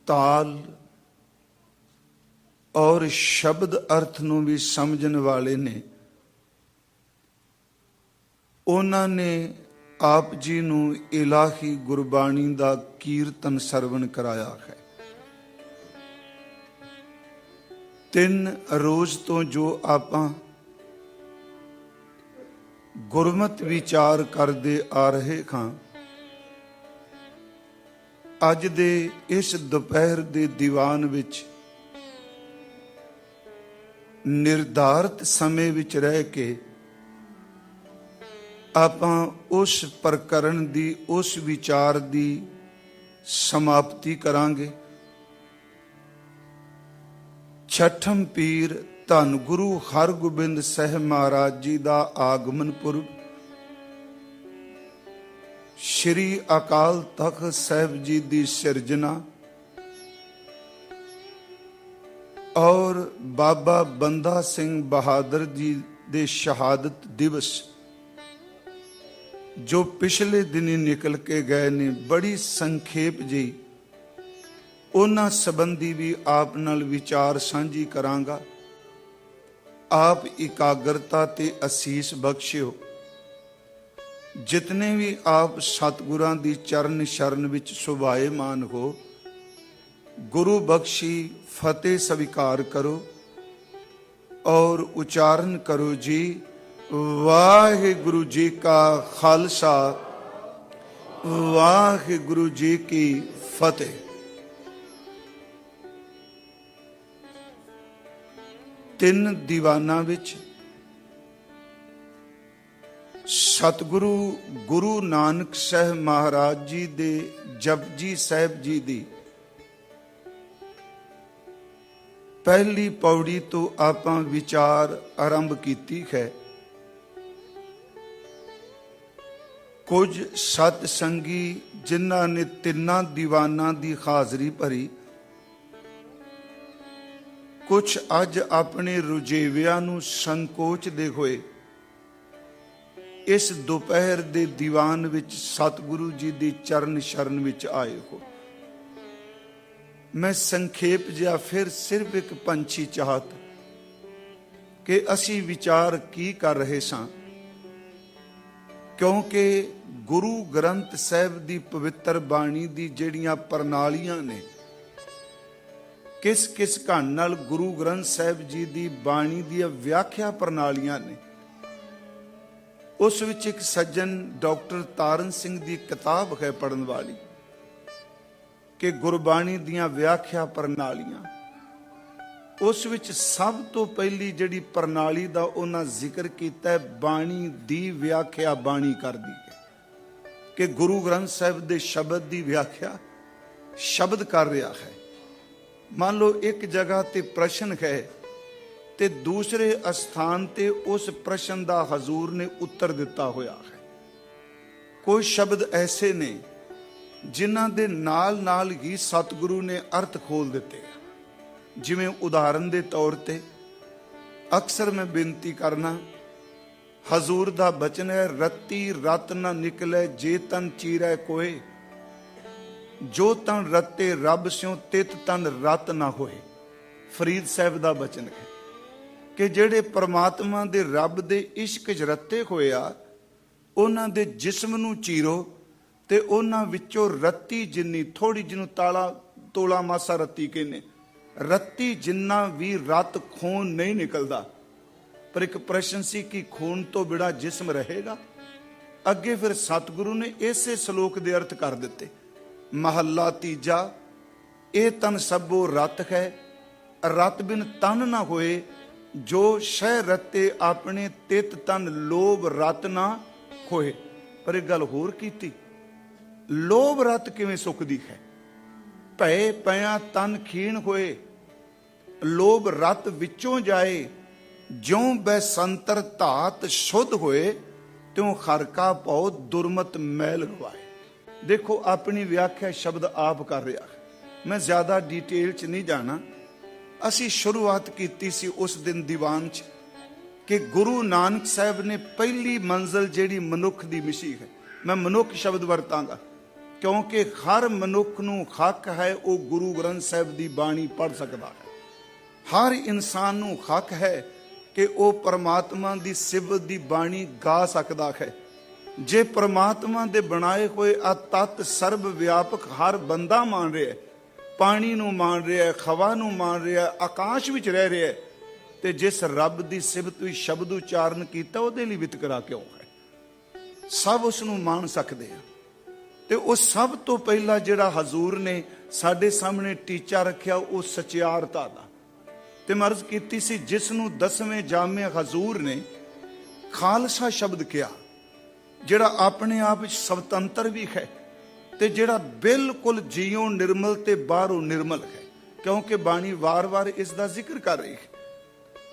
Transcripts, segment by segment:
ਤਾਲ ਔਰ ਸ਼ਬਦ ਅਰਥ ਨੂੰ ਵੀ ਸਮਝਣ ਵਾਲੇ ਨੇ, ਉਹਨਾਂ ਨੇ ਆਪ ਜੀ ਨੂੰ ਇਲਾਹੀ ਗੁਰਬਾਣੀ ਦਾ ਕੀਰਤਨ ਸਰਵਣ ਕਰਾਇਆ ਹੈ। 3 ਰੋਜ਼ ਤੋਂ ਜੋ ਆਪਾਂ ਗੁਰਮਤਿ ਵਿਚਾਰ ਕਰਦੇ ਆ ਰਹੇ ਹਾਂ, ਅੱਜ ਦੇ ਇਸ ਦੁਪਹਿਰ ਦੇ ਦੀਵਾਨ ਵਿੱਚ ਨਿਰਧਾਰਤ ਸਮੇਂ ਵਿੱਚ ਰਹਿ ਕੇ ਆਪਾਂ ਉਸ ਪ੍ਰਕਰਨ ਦੀ, ਉਸ ਵਿਚਾਰ ਦੀ ਸਮਾਪਤੀ ਕਰਾਂਗੇ। ਛਠਮ ਪੀਰ ਧੰਨ ਗੁਰੂ ਹਰਗੋਬਿੰਦ ਸਾਹਿਬ ਮਹਾਰਾਜ ਜੀ ਦਾ ਆਗਮਨ ਪੁਰਬ, ਸ਼੍ਰੀ ਅਕਾਲ ਤਖਤ ਸਾਹਿਬ ਜੀ ਦੀ ਸਿਰਜਣਾ ਔਰ ਬਾਬਾ ਬੰਦਾ ਸਿੰਘ ਬਹਾਦਰ ਜੀ ਦੇ ਸ਼ਹਾਦਤ ਦਿਵਸ ਜੋ ਪਿਛਲੇ ਦਿਨੀ ਨਿਕਲ ਕੇ ਗਏ ਨੇ, ਬੜੀ ਸੰਖੇਪ ਜੀ ਉਹਨਾਂ ਸੰਬੰਧੀ ਵੀ ਆਪ ਨਾਲ ਵਿਚਾਰ ਸਾਂਝੀ ਕਰਾਂਗਾ। ਆਪ ਇਕਾਗਰਤਾ ਤੇ ਅਸੀਸ ਬਖਸ਼ਿਓ। ਜਿਤਨੇ ਵੀ ਆਪ ਸਤਿਗੁਰਾਂ ਦੀ ਚਰਨ ਸ਼ਰਨ ਵਿੱਚ ਸੁਭਾਏਮਾਨ ਹੋ, ਗੁਰੂ ਬਖਸ਼ੀ ਫਤਿਹ ਸਵੀਕਾਰ ਕਰੋ ਔਰ ਉਚਾਰਨ ਕਰੋ ਜੀ, ਵਾਹਿਗੁਰੂ ਜੀ ਕਾ ਖਾਲਸਾ, ਵਾਹਿਗੁਰੂ ਜੀ ਕੀ ਫਤਿਹ। ਤਿੰਨ ਦੀਵਾਨਾਂ ਵਿੱਚ ਸਤਿਗੁਰੂ ਗੁਰੂ ਨਾਨਕ ਸਾਹਿਬ ਮਹਾਰਾਜ ਜੀ ਦੇ ਜਪਜੀ ਸਾਹਿਬ ਜੀ ਦੀ ਪਹਿਲੀ ਪੌੜੀ ਤੋਂ ਆਪਾਂ ਵਿਚਾਰ ਆਰੰਭ ਕੀਤੀ ਹੈ। ਕੁਝ ਸਤ ਸੰਗੀ ਜਿਨ੍ਹਾਂ ਨੇ ਤਿੰਨਾਂ ਦੀਵਾਨਾਂ ਦੀ ਹਾਜ਼ਰੀ ਭਰੀ, ਕੁਝ ਅੱਜ ਆਪਣੇ ਰੁਝੇਵਿਆਂ ਨੂੰ ਸੰਕੋਚਦੇ ਹੋਏ ਇਸ ਦੁਪਹਿਰ ਦੇ ਦੀਵਾਨ ਵਿੱਚ ਸਤਿਗੁਰੂ ਜੀ ਦੀ ਚਰਨ ਸ਼ਰਨ ਵਿੱਚ ਆਏ ਹੋ। ਮੈਂ ਸੰਖੇਪ ਜਿਹਾ ਫਿਰ ਸਿਰਫ ਇੱਕ ਪੰਛੀ ਚਾਹਤ ਕਿ ਅਸੀਂ ਵਿਚਾਰ ਕੀ ਕਰ ਰਹੇ ਸਾਂ, ਕਿਉਂਕਿ ਗੁਰੂ ਗ੍ਰੰਥ ਸਾਹਿਬ ਦੀ ਪਵਿੱਤਰ ਬਾਣੀ ਦੀ ਜਿਹੜੀਆਂ ਪ੍ਰਣਾਲੀਆਂ ਨੇ, ਕਿਸ ਕਿਸ ਢੰਗ ਨਾਲ ਗੁਰੂ ਗ੍ਰੰਥ ਸਾਹਿਬ ਜੀ ਦੀ ਬਾਣੀ ਦੀਆਂ ਵਿਆਖਿਆ ਪ੍ਰਣਾਲੀਆਂ ਨੇ, ਉਸ ਵਿੱਚ ਇੱਕ ਸੱਜਣ ਡਾਕਟਰ ਤਾਰਨ ਸਿੰਘ ਦੀ ਕਿਤਾਬ ਹੈ ਪੜ੍ਹਨ ਵਾਲੀ ਕਿ ਗੁਰਬਾਣੀ ਦੀਆਂ ਵਿਆਖਿਆ ਪ੍ਰਣਾਲੀਆਂ। ਉਸ ਵਿੱਚ ਸਭ ਤੋਂ ਪਹਿਲੀ ਜਿਹੜੀ ਪ੍ਰਣਾਲੀ ਦਾ ਉਹਨਾਂ ਜ਼ਿਕਰ ਕੀਤਾ ਹੈ, ਬਾਣੀ ਦੀ ਵਿਆਖਿਆ ਬਾਣੀ ਕਰਦੀ ਹੈ, ਕਿ ਗੁਰੂ ਗ੍ਰੰਥ ਸਾਹਿਬ ਦੇ ਸ਼ਬਦ ਦੀ ਵਿਆਖਿਆ ਸ਼ਬਦ ਕਰ ਰਿਹਾ ਹੈ। ਮੰਨ ਲਓ ਇੱਕ ਜਗ੍ਹਾ ਤੇ ਪ੍ਰਸ਼ਨ ਹੈ ਤੇ ਦੂਸਰੇ ਸਥਾਨ ਤੇ ਉਸ ਪ੍ਰਸ਼ਨ ਦਾ ਹਜ਼ੂਰ ਨੇ ਉੱਤਰ ਦਿੱਤਾ ਹੋਇਆ ਹੈ। ਕੋਈ ਸ਼ਬਦ ਐਸੇ ਨੇ ਜਿਨ੍ਹਾਂ ਦੇ ਨਾਲ ਨਾਲ ਹੀ ਸਤਿਗੁਰੂ ਨੇ ਅਰਥ ਖੋਲ ਦਿੱਤੇ। ਜਿਵੇਂ ਉਦਾਹਰਨ ਦੇ ਤੌਰ ਤੇ ਅਕਸਰ ਮੈਂ ਬੇਨਤੀ ਕਰਨਾ, ਹਜ਼ੂਰ ਦਾ ਬਚਨ ਹੈ, ਰੱਤੀ ਰਤ ਨਾ ਨਿਕਲੇ ਜੇ ਤਨ ਚੀਰੈ ਕੋਏ, ਜੋ ਤਨ ਰਤੇ ਰੱਬ ਸਿਉ ਤਿਤ ਤਨ ਰਤ ਨਾ ਹੋਏ। ਫਰੀਦ ਸਾਹਿਬ ਦਾ ਬਚਨ ਹੈ ਕਿ ਜਿਹੜੇ ਪਰਮਾਤਮਾ ਦੇ ਰੱਬ ਦੇ ਇਸ਼ਕ 'ਚ ਰੱਤੇ ਹੋਏ ਆ, ਉਹਨਾਂ ਦੇ ਜਿਸਮ ਨੂੰ ਚੀਰੋ ਤੇ ਉਹਨਾਂ ਵਿੱਚੋਂ ਰੱਤੀ ਜਿੰਨੀ, ਥੋੜੀ ਜਿਹਨੂੰ ਤੋਲਾ ਮਾਸਾ ਰੱਤੀ ਕਹਿੰਦੇ, ਰੱਤੀ ਜਿੰਨਾ ਵੀ ਰਤ ਖੂਨ ਨਹੀਂ ਨਿਕਲਦਾ। ਪਰ ਇੱਕ ਪ੍ਰਸ਼ਨ ਸੀ ਕਿ ਖੂਨ ਤੋਂ ਬਿਨਾਂ ਜਿਸਮ ਰਹੇਗਾ। ਅੱਗੇ ਫਿਰ ਸਤਿਗੁਰੂ ਨੇ ਇਸੇ ਸ਼ਲੋਕ ਦੇ ਅਰਥ ਕਰ ਦਿੱਤੇ। ਮਹੱਲਾ ਤੀਜਾ, ਇਹ ਤਨ ਸਭੋ ਰਤ ਹੈ, ਰਤ ਬਿਨ ਤਨ ਨਾ ਹੋਏ, ਜੋ ਸ਼ਹਿ ਰਤੇ ਆਪਣੇ ਤਿਤ ਤਨ ਲੋਭ ਰਤ ਨਾ ਹੋਏ। ਪਰ ਇੱਕ ਗੱਲ ਹੋਰ ਕੀਤੀ, ਲੋਭ ਰਤ ਕਿਵੇਂ ਸੁੱਕਦੀ ਹੈ? ਭੈ ਪਿਆ ਤਨ ਖੀਣ ਹੋਏ, ਲੋਭ ਰਤ ਵਿੱਚੋਂ ਜਾਏ, ਜਿਉਂ ਬੈਸੰਤਰ ਧਾਤ ਸ਼ੁੱਧ ਹੋਏ, ਤਿਉਂ ਖਰਕਾ ਭਉ ਦੁਰਮਤ ਮੈਲ ਗਵਾਏ। ਦੇਖੋ ਆਪਣੀ ਵਿਆਖਿਆ ਸ਼ਬਦ ਆਪ ਕਰ ਰਿਹਾ ਹੈ, ਮੈਂ ਜ਼ਿਆਦਾ ਡਿਟੇਲ 'ਚ ਨਹੀਂ ਜਾਣਾ। ਅਸੀਂ ਸ਼ੁਰੂਆਤ ਕੀਤੀ ਸੀ ਉਸ ਦਿਨ ਦੀਵਾਨ 'ਚ ਕਿ ਗੁਰੂ ਨਾਨਕ ਸਾਹਿਬ ਨੇ ਪਹਿਲੀ ਮੰਜ਼ਲ ਜਿਹੜੀ ਮਨੁੱਖ ਦੀ ਮਿਸ਼ੀ ਹੈ, ਮੈਂ ਮਨੁੱਖ ਸ਼ਬਦ ਵਰਤਾਂਗਾ क्योंकि हर मनुख नूं हक है वो गुरु ग्रंथ साहिब की बाणी पढ़ सकता है। हर इंसान नूं हक है कि वो परमात्मा की सिफत की बाणी गा सकता है। जे परमात्मा दे बनाए हुए आ तत्त सर्व व्यापक हर बंदा मान रहा है, पानी नूं मान रहा है, हवा नूं मान रहा है, आकाश विच रह रहा है, ते जिस रब की सिफत भी शब्द उचारण किया उहदे लई वितकरा क्यों है? सब उसनूं मान सकते हैं। ते वो सब तो पहला जिहड़ा हजूर ने साडे सामने टीचा रखिया वो सचियारता दा। ते मैं अर्ज कीती सी जिसनूं 10वें जामे हजूर ने खालसा शब्द किया, जिहड़ा अपने आप विच स्वतंत्र भी है ते जिहड़ा बिल्कुल जीओ निर्मल ते बाहरों निर्मल है, क्योंकि बाणी वार वार इसका जिक्र कर रही है।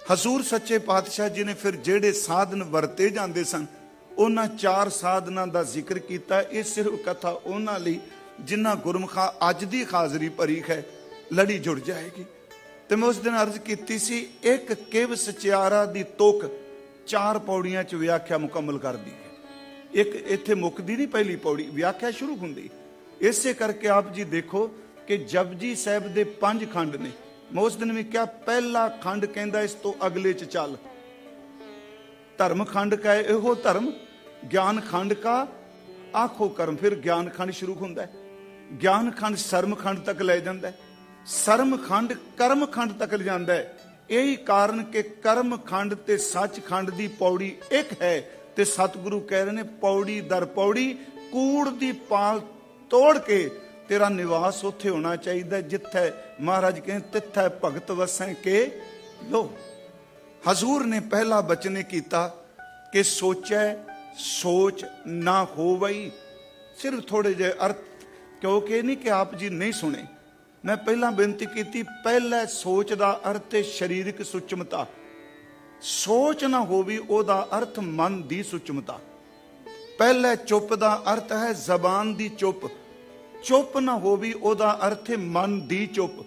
हजूर सच्चे पातशाह जी ने फिर जिहड़े साधन वरते जाते सन उन्हां 4 साधना का जिक्र किया। ये सिर्फ कथा उन्हां लई जिन्हां गुरमुखा अज दी हाजरी भरी है, लड़ी जुड़ जाएगी। तो मैं उस दिन अर्ज की सी एक किव सचियारा दी तुक 4 पौड़ियां च व्याख्या मुकम्मल कर दी है। एक इत्थे मुकदी नहीं, पहली पौड़ी व्याख्या शुरू हुंदी। इसे करके आप जी देखो कि जपजी साहिब दे 5 खंड ने। मैं उस दिन भी क्या पहला खंड कहंदा इस तो अगले च चल। धर्म खंड का है एहो धर्म, ज्ञान खंड का आखो कर्म। फिर ज्ञान खंड शुरू होंदा है, ज्ञान खंड सरम खंड तक ले जाता है, सरम खंड कर्म खंड तक ले जाता है। यही कारण कि कर्म खंड ते सच खंड की पौड़ी एक है। ते सतगुरु कह रहे ने पौड़ी दर पौड़ी कूड़ दी पाल तोड़ के तेरा निवास उत्थे होना चाहिए जिथे महाराज कहें तिथे भगत वसें के लो। हजूर ने पहला बचने किया कि सोचै सोच ना हो वही। सिर्फ थोड़े जे अर्थ, क्योंकि नहीं कि आप जी नहीं सुने। मैं पहला बेनती की, पहला सोच का अर्थ है शरीरक सुचमता। सोच ना होवी ओदा अर्थ मन की सुचमता। पहले चुप का अर्थ है जबान की चुप। चुप ना होवी ओदा अर्थ है मन की चुप।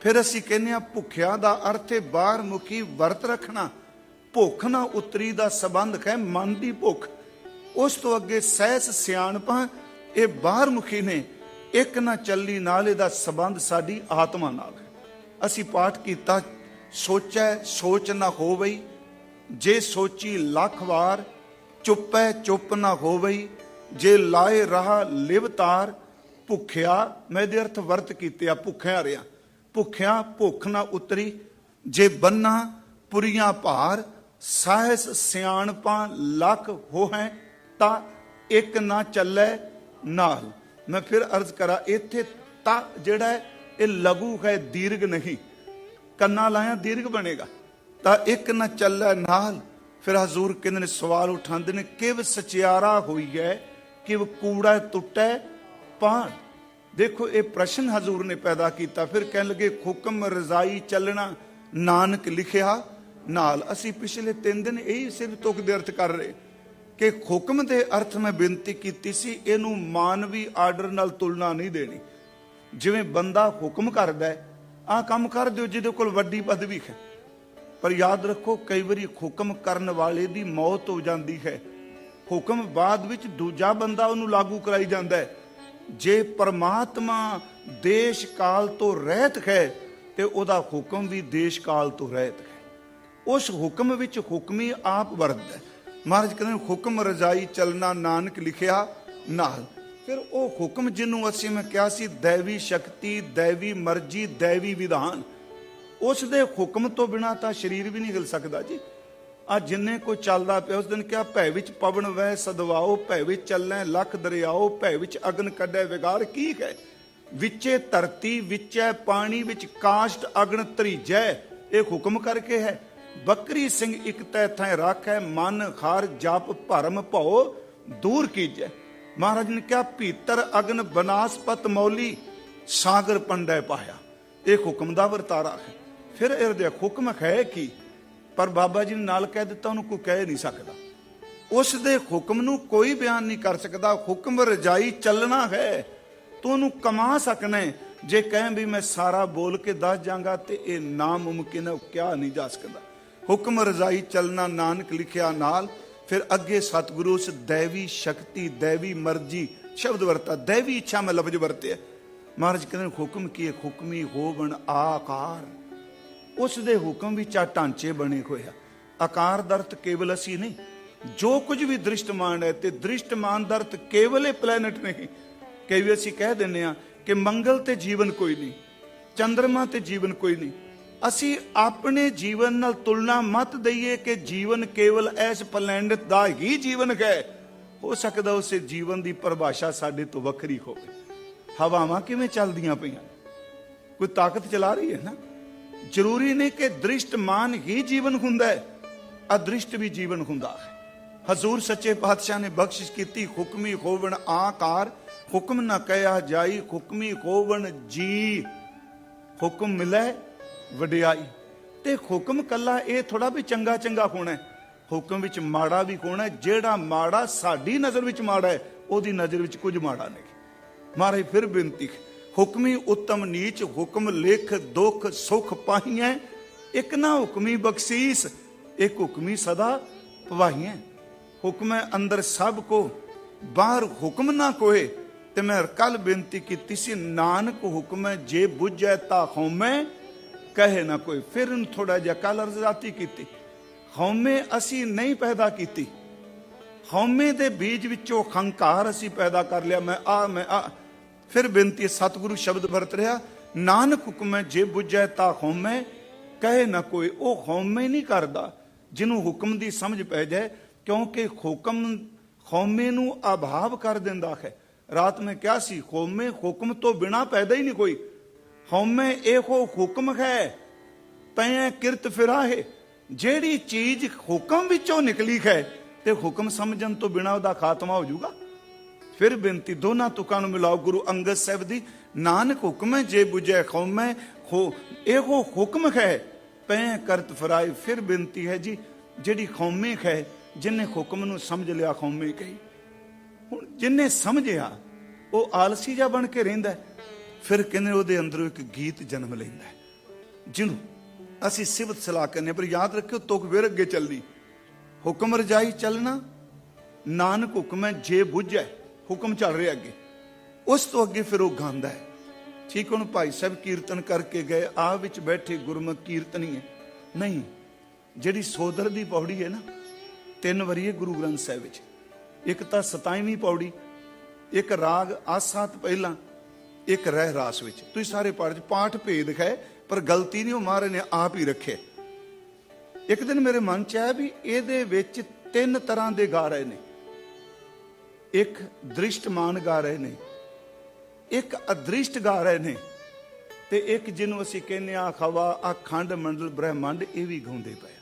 फिर असी कहने भुखिया का अर्थ है बाहर मुखी वर्त रखना। भुख ना उतरी का संबंध है मन की भुख। उस तो अगे सहस सियाणपा ये बाहर मुखी ने। एक ना चली नाल इहदा संबंध साडी आत्मा नाल है। असी पाठ किया सोचै सोच ना हो वही, जे सोची लख वार, चुपै चुप ना हो वही, जे लाए रहा लिवतार। भुखिया मैं इहदे अर्थ वर्त कीते, भुखिया रहा, भुखिया भुख ना उतरी, जे बन्ना पुरियां भार, साहस सियाणपा लख हो है ता एक ना चलै नाल। मैं फिर अर्ज करा इत्थे ता जिहड़ा है ये लघु है, दीर्घ नहीं। कन्ना लाया दीर्घ बनेगा। ता एक ना चलै नाल। फिर हजूर कहते ने सवाल उठाते ने किव सचियारा हुई है किव कूड़ा टुटै पान। देखो ये प्रश्न हजूर ने पैदा किया। फिर कह लगे हुक्म रजाई चलना नानक लिखिया नाल। असी पिछले 3 दिन यही सिर्फ तुक दे अर्थ कर रहे कि हुक्म के अर्थ मैं बेनती की सी इनू मानवी आर्डर नाल तुलना नहीं देनी। जिवें बंदा हुक्म करदा है आ काम कर दो जिहदे कोल वड्डी पदवी है, पर याद रखो कई बारी हुक्म करन वाले दी मौत हो जाती है। हुक्म बाद विच दूजा बंदा उन्हें लागू कराई जाता है। जे परमात्मा देश काल तो रहत है तो उहदा हुक्म भी देश काल तो रहत है। उस हुक्म विच हुक्मी आप वरतदा है। महाराज कहते हुक्म रजाई चलना नानक लिखिया नाल। फिर वो हुक्म जिन्हों असी मैं कहा सी दैवी शक्ति, दैवी मर्जी, दैवी विधान, उस दे हुक्म तो बिना तो शरीर भी नहीं हिल सकता जी। आ जिन्ने कोई चलता पे उस दिन क्या भै विच पवन वह सदवाओ, भै विच चलना लख दरियाओ, भै विच अगन कड्डे विगार। की है विचे धरती विचै पानी विच काष्ट अगन तरीजै। ये हुक्म करके है। बकरी सिंह इक तै थै राखै, मन खार जप भरम भौ दूर कीजै। महाराज ने क्या भीतर अगन बनासपत मौली, सागर पंडै पाया। एक हुक्म दा वर्तारा है। फिर इहदे हुक्म है कि पर बाबा जी ने नाल कह दिता उन्होंने कोई कह नहीं सकता। उस दे हुक्म नूं कोई बयान नहीं कर सकता। हुक्म रजाई चलना है तो उन्होंने कमा सकना है। जे कहें भी मैं सारा बोल के दस जाऊंगा तो यह नामुमकिन है, क्या नहीं जा सकता। हुक्म रजाई चलना नानक लिखिया नाल। फिर अगे सतगुरु उस दैवी शक्ति, दैवी मर्जी, शब्द वरता, दैवी इच्छा में लफ्ज वरते। महाराज कहते हुक्म की हुक्मी होवन आकार, उसके हुक्म विच आ ढांचे बने हुए आ। आकार दा अर्थ केवल असी नहीं, जो कुछ भी दृष्टमान है, ते दृष्टमान दा अर्थ केवल ये प्लैनेट नहीं। कई भी असी कह दिंदे आ कि मंगल ते जीवन कोई नहीं, चंद्रमा ते जीवन कोई नहीं। असी अपने जीवन नाल तुलना मत दईए कि जीवन केवल इस प्लैनेट दा ही जीवन है। हो सकदा उस जीवन की परिभाषा साडे तो वखरी होवे। हवावां किवें चलदियां पईआं, कोई ताकत चला रही है ना। जरूरी नहीं कि दृष्टमान ही जीवन हुंदा है, अदृष्ट भी जीवन हुंदा है। हजूर सच्चे पातशाह ने बख्शिश की, हुक्मी होवन आकार, हुक्म ना कहा जाई, हुक्मी होवन जी। हुक्म मिले वडियाई, ते हुक्म कला ये थोड़ा भी चंगा चंगा होना है, हुक्म विच माड़ा भी होना है। जेड़ा माड़ा साडी नजर विच माड़ा है, ओदी नजर विच कुछ माड़ा नहीं। महाराज फिर बेनती, हुक्मी उत्तम नीच, हुक्म लिख दुख सुख पाहिए। एक ना हुक्मी बख्शीस, एक हुक्मी सदा पवाहिए। हुक्म है अंदर सब को, बाहर हुक्म ना कोए। ते मैं कल बेनती की सी, नानक हुक्म है जे बुझे ता हौमे कहे ना कोई। फिर थोड़ा जिहा कल अर्जाती की, हौमे असी नहीं पैदा की, हौमे दे बीज विचों हंकार असी पैदा कर लिया, मैं आ। फिर बेनती सतगुरु शब्द वरत रहा, नानक हुक्म है जे बुझे ता हौमे कहे ना कोई। वो हौमे नहीं करदा जिन्हों हुक्म की समझ पै जाए, क्योंकि हुक्म हौमे नूं अभाव कर दिंदा है। रात में क्या सी, हौमे हुक्म तो बिना पैदा ही नहीं कोई। हौमे एहो हुक्म है तैं किरत फिराहे। जेड़ी चीज हुक्म विचों निकली है, ते हुक्म समझन तो बिना उहदा खात्मा हो जाऊगा। फिर बेनती दोनों तुकां नूं मिलाओ गुरु अंगद साहिब दी, नानक हुक्म है जे बुझे कौमै हो, एहो हुक्म है पैं करत फराए। फिर बेनती है जी, जिहड़ी कौमे है, जिन्हें हुक्म नूं समझ लिया कौमे कही। हुण जिन्हें समझिया वो आलसी जा बन के रहिंदा है। फिर कहने उहदे अंदरों एक गीत जन्म लैंदा है, जिन्हों असी सिवत सलाह करने। पर याद रखियो तुक फिर अगे चलनी, हुक्म रजाई चलना, नानक हुक्म है जे बुझे। हुक्म चल रहा अगे, उस तो अगे फिर वो गांदा है। ठीक है, भाई साहब कीर्तन करके गए, आ विच बैठे गुरमुख कीर्तनी है नहीं। जिहड़ी सोदर दी पौड़ी है ना, 3 वारी है गुरु ग्रंथ साहिब विच। एक तो 27वीं पौड़ी, एक राग आसात पहला, एक रह रास विच। तुसीं सारे पाठ भेद है, पर गलती नहीं वो महाराज ने आप ही रखे। एक दिन मेरे मन च आया भी इहदे विच 3 तरह के गा रहे ने। एक दृष्टमान गा रहे ने, एक अदृष्ट गा रहे ने, ते एक जिन्हों असीं कहने आ हवा आ खंड मंडल ब्रह्मंड, ये भी गाउंदे पए।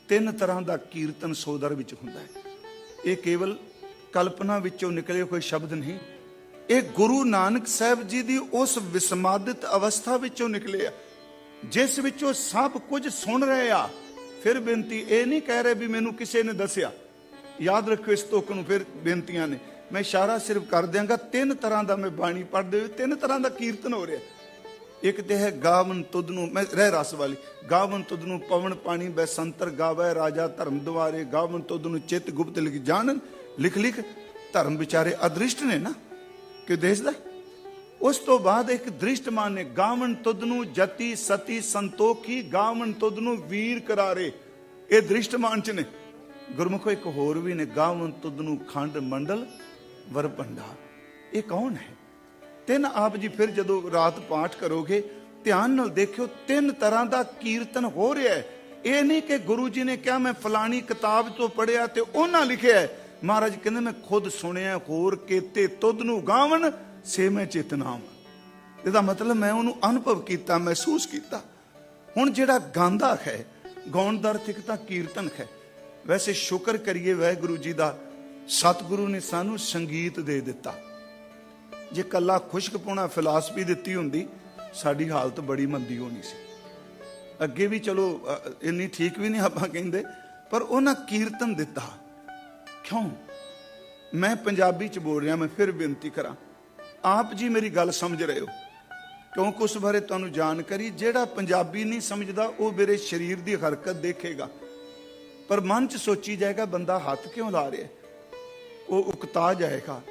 3 तरह का कीर्तन सोदर विच हुंदा है। ये केवल कल्पना विचों निकले हुए शब्द नहीं, एक गुरु नानक साहब जी की उस विस्मादित अवस्था विचों निकले आ, जिस विचों सब कुछ सुन रहे आ। फिर बेनती ये नहीं कह रहे भी मैनू किसी ने दसिया। याद रखो इस तुक नूं। फिर बेनतियां ने, मैं इशारा सिर्फ कर देंगा। 3 तरह का मैं बाणी पढ़ते हुए 3 तरह का कीर्तन हो रहा। एक तो है गावन तुदनू, मैं रह रस वाली, गावन तुदनू पवन पानी बैसंतर गावै राजा धर्म द्वारे, गावन तुदनू चित गुप्त लिख जानन, लिख लिख धर्म विचारे। अदृष्ट ने ना कि देश दा। उस तो बाद एक दृष्टमान ने, गावन तुदनू जति सती संतोखी, गावन तुदनू वीर करारे। ये दृष्टमान च ने। गुरमुखो एक होर भी ने, गावन तुदनू खंड मंडल वर भंडार। ये कौन है? 3 आप जी फिर जदों रात पाठ करोगे ध्यान नाल देखियो, 3 तरह का कीर्तन हो रहा है। ये नहीं कि गुरु जी ने क्या मैं फलानी किताब तो पढ़िया ते उन्हां लिखिया है। महाराज कहते मैं खुद सुनिया, होर केते तुदनू गावन से मैं चेतनाम। इसका मतलब मैं उन्होंने अनुभव किया, महसूस किया। हुण जिहड़ा गांदा है, गाउण दा अर्थ इक तां कीर्तन है। वैसे शुक्र करिए वाहिगुरू जी का, सतगुरु ने सानू संगीत दे दिता। जे कला खुशकपुणा फिलासफी दिती हुंदी, साडी हालत बड़ी मंदी होनी सी। अगे भी चलो इन्नी ठीक भी नहीं आपां कहिंदे, पर उन्हां कीर्तन दिता। क्यों? मैं पंजाबी च बोल रहा, मैं फिर बेनती करा, आप जी मेरी गल समझ रहे हो, क्योंकि उस बारे तुहानू जानकारी, जिहड़ा पंजाबी नहीं समझदा वो मेरे शरीर की हरकत देखेगा, पर मन च सोची जाएगा बंदा हाथ क्यों ला रहा है, वो उकता जाएगा।